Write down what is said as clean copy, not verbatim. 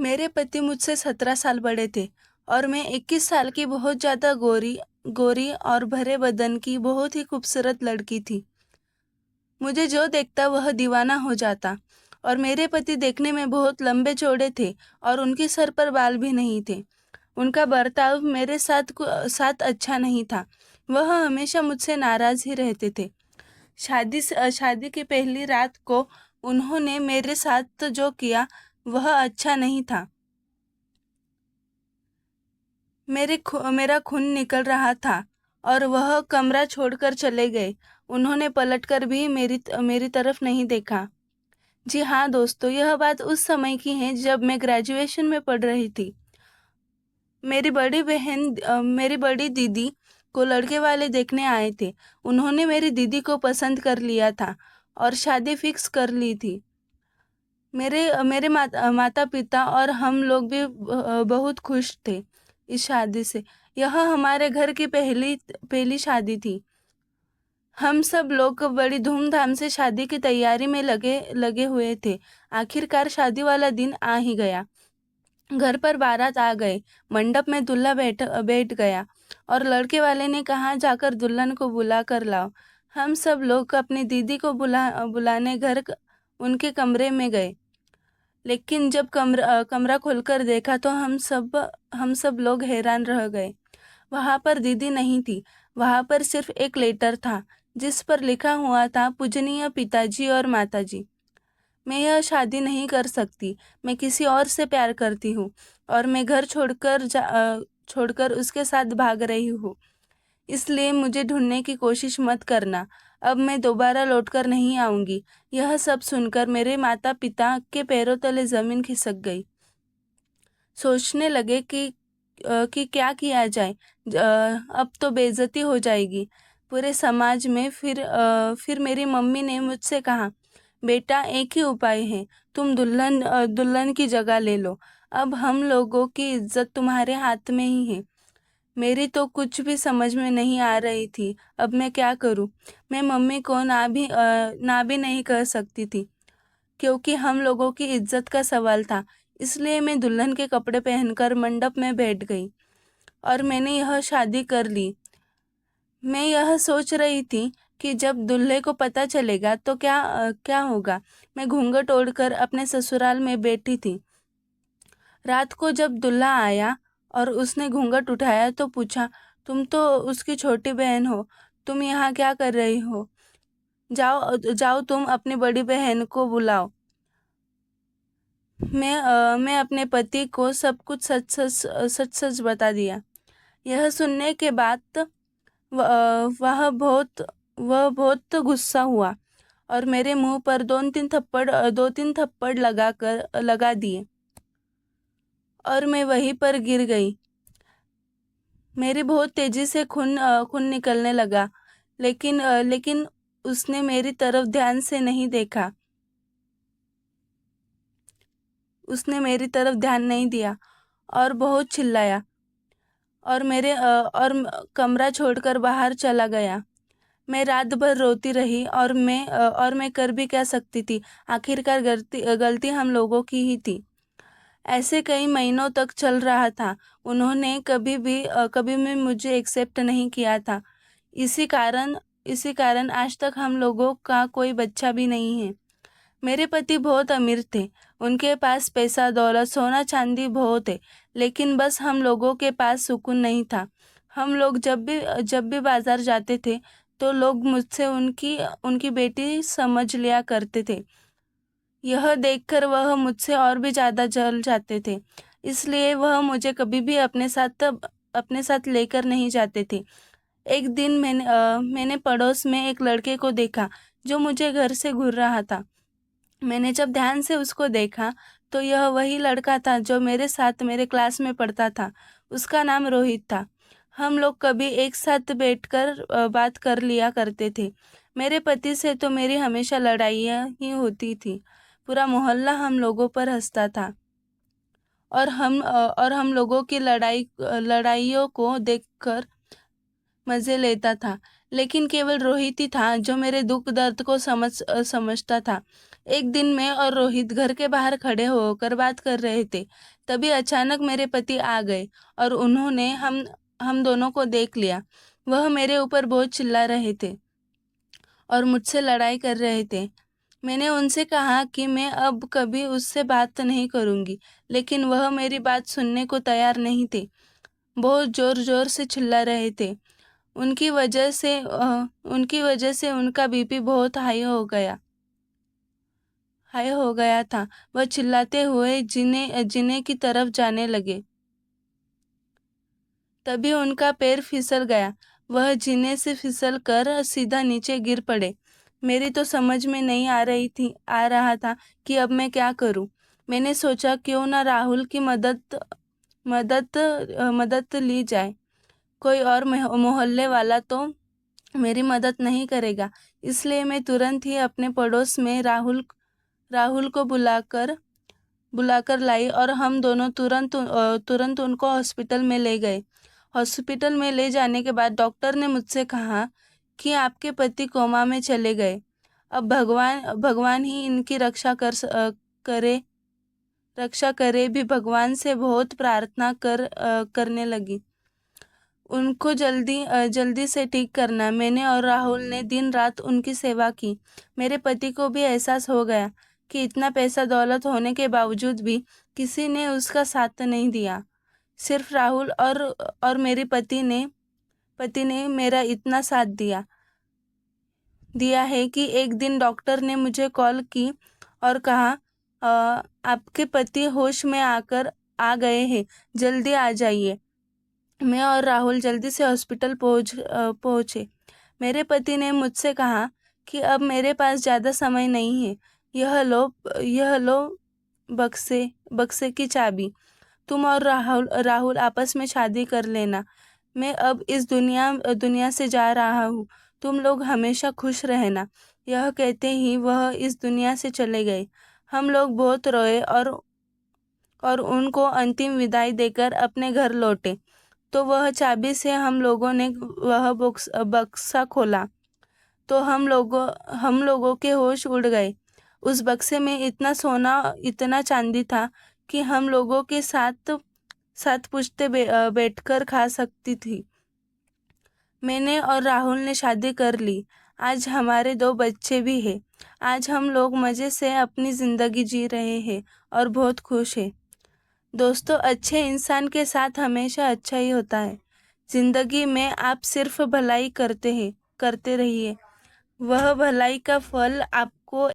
मेरे पति मुझसे 17 साल बड़े थे और मैं 21 साल की बहुत ज़्यादा गोरी गोरी और भरे बदन की बहुत ही खूबसूरत लड़की थी। मुझे जो देखता वह दीवाना हो जाता। और मेरे पति देखने में बहुत लंबे चौड़े थे और उनके सर पर बाल भी नहीं थे। उनका बर्ताव मेरे साथ अच्छा नहीं था। वह हमेशा मुझसे नाराज ही रहते थे। शादी की पहली रात को उन्होंने मेरे साथ जो किया वह अच्छा नहीं था। मेरा खून निकल रहा था और वह कमरा छोड़कर चले गए। उन्होंने पलटकर भी मेरी तरफ नहीं देखा। जी हाँ दोस्तों, यह बात उस समय की है जब मैं ग्रेजुएशन में पढ़ रही थी। मेरी बड़ी दीदी को लड़के वाले देखने आए थे। उन्होंने मेरी दीदी को पसंद कर लिया था और शादी फिक्स कर ली थी। मेरे माता पिता और हम लोग भी बहुत खुश थे इस शादी से। यह हमारे घर की पहली पहली शादी थी। हम सब लोग बड़ी धूमधाम से शादी की तैयारी में लगे लगे हुए थे। आखिरकार शादी वाला दिन आ ही गया। घर पर बारात आ गए। मंडप में दूल्हा बैठ गया और लड़के वाले ने कहा, जाकर दुल्हन को बुला कर लाओ। हम सब लोग अपनी दीदी को बुलाने उनके कमरे में गए। लेकिन जब कमरा खोलकर देखा तो हम सब लोग हैरान रह गए। वहां पर दीदी नहीं थी। वहां पर सिर्फ एक लेटर था जिस पर लिखा हुआ था, पूजनीय पिताजी और माताजी, मैं यह शादी नहीं कर सकती। मैं किसी और से प्यार करती हूँ और मैं घर छोड़कर उसके साथ भाग रही हूँ। इसलिए मुझे ढूंढने की कोशिश मत करना। अब मैं दोबारा लौटकर नहीं आऊंगी। यह सब सुनकर मेरे माता पिता के पैरों तले जमीन खिसक गई। सोचने लगे कि क्या किया जाए। अब तो बेइज्जती हो जाएगी पूरे समाज में। फिर मेरी मम्मी ने मुझसे कहा, बेटा एक ही उपाय है, तुम दुल्हन की जगह ले लो। अब हम लोगों की इज्जत तुम्हारे हाथ में ही है। मेरी तो कुछ भी समझ में नहीं आ रही थी। अब मैं क्या करूं? मैं मम्मी को ना भी नहीं कह सकती थी क्योंकि हम लोगों की इज्जत का सवाल था। इसलिए मैं दुल्हन के कपड़े पहनकर मंडप में बैठ गई और मैंने यह शादी कर ली। मैं यह सोच रही थी कि जब दूल्हे को पता चलेगा तो क्या होगा। मैं घूंघट ओढ़कर अपने ससुराल में बैठी थी। रात को जब दूल्हा आया और उसने घूंघट उठाया तो पूछा, तुम तो उसकी छोटी बहन हो, तुम यहाँ क्या कर रही हो? जाओ जाओ, तुम अपनी बड़ी बहन को बुलाओ। मैं अपने पति को सब कुछ सच सच बता दिया। यह सुनने के बाद वह बहुत गुस्सा हुआ और मेरे मुंह पर दो तीन थप्पड़ लगा दिए और मैं वहीं पर गिर गई। मेरी बहुत तेजी से खून निकलने लगा। लेकिन उसने मेरी तरफ ध्यान से नहीं देखा। उसने मेरी तरफ ध्यान नहीं दिया और बहुत चिल्लाया और कमरा छोड़कर बाहर चला गया। मैं रात भर रोती रही और मैं कर भी क्या सकती थी। आखिरकार गलती हम लोगों की ही थी। ऐसे कई महीनों तक चल रहा था। उन्होंने कभी भी मुझे एक्सेप्ट नहीं किया था। इसी कारण इसी कारण आज तक हम लोगों का कोई बच्चा भी नहीं है। मेरे पति बहुत अमीर थे। उनके पास पैसा दौलत सोना चांदी बहुत है। लेकिन बस हम लोगों के पास सुकून नहीं था। हम लोग जब भी बाजार जाते थे तो लोग मुझसे उनकी उनकी बेटी समझ लिया करते थे। यह देखकर वह मुझसे और भी ज्यादा जल जाते थे। इसलिए वह मुझे कभी भी अपने साथ लेकर नहीं जाते थे। एक दिन मैंने पड़ोस में एक लड़के को देखा जो मुझे घर से घूर रहा था। मैंने जब ध्यान से उसको देखा तो यह वही लड़का था जो मेरे साथ मेरे क्लास में पढ़ता था। उसका नाम रोहित था। हम लोग कभी एक साथ बैठकर बात कर लिया करते थे। मेरे पति से तो मेरी हमेशा लड़ाइयाँ ही होती थी। पूरा मोहल्ला हम लोगों पर हंसता था और हम लोगों की लड़ाइयों को देखकर मजे लेता था। लेकिन केवल रोहित ही था जो मेरे दुख दर्द को समझता था। एक दिन मैं और रोहित घर के बाहर खड़े होकर बात कर रहे थे। तभी अचानक मेरे पति आ गए और उन्होंने हम दोनों को देख लिया। वह मेरे ऊपर बहुत चिल्ला रहे थे और मुझसे लड़ाई कर रहे थे। मैंने उनसे कहा कि मैं अब कभी उससे बात नहीं करूंगी, लेकिन वह मेरी बात सुनने को तैयार नहीं थे। बहुत जोर जोर से चिल्ला रहे थे। उनकी वजह से उनका बीपी बहुत हाई हो गया था। वह चिल्लाते हुए जीने जीने की तरफ जाने लगे। तभी उनका पैर फिसल गया। वह जीने से फिसल कर सीधा नीचे गिर पड़े। मेरी तो समझ में नहीं आ रहा था कि अब मैं क्या करूं। मैंने सोचा क्यों ना राहुल की मदद मदद ली जाए। कोई और मोहल्ले वाला तो मेरी मदद नहीं करेगा। इसलिए मैं तुरंत ही अपने पड़ोस में राहुल को बुलाकर लाई और हम दोनों तुरंत उनको हॉस्पिटल में ले गए। हॉस्पिटल में ले जाने के बाद डॉक्टर ने मुझसे कहा कि आपके पति कोमा में चले गए। अब भगवान ही इनकी करे रक्षा करे भी भगवान से बहुत प्रार्थना करने लगी उनको जल्दी से ठीक करना। मैंने और राहुल ने दिन रात उनकी सेवा की। मेरे पति को भी एहसास हो गया कि इतना पैसा दौलत होने के बावजूद भी किसी ने उसका साथ नहीं दिया। सिर्फ राहुल और मेरे पति ने मेरा इतना साथ दिया है कि एक दिन डॉक्टर ने मुझे कॉल की और कहा, आपके पति होश में आ गए हैं, जल्दी आ जाइए। मैं और राहुल जल्दी से हॉस्पिटल पहुंचे। मेरे पति ने मुझसे कहा कि अब मेरे पास ज़्यादा समय नहीं है। यह लो बक्से की चाबी। तुम और राहुल आपस में शादी कर लेना। मैं अब इस दुनिया से जा रहा हूँ। तुम लोग हमेशा खुश रहना। यह कहते ही वह इस दुनिया से चले गए। हम लोग बहुत रोए और उनको अंतिम विदाई देकर अपने घर लौटे। तो वह चाबी से हम लोगों ने वह बक्सा खोला तो हम लोगों के होश उड़ गए। उस बक्से में इतना सोना, इतना चांदी था कि हम लोगों के साथ पुश्ते बैठकर खा सकती थी। मैंने और राहुल ने शादी कर ली। आज हमारे 2 बच्चे भी हैं। आज हम लोग मज़े से अपनी ज़िंदगी जी रहे हैं और बहुत खुश हैं। दोस्तों, अच्छे इंसान के साथ हमेशा अच्छा ही होता है। जिंदगी में आप सिर्फ भलाई करते रहिए। वह भलाई का फल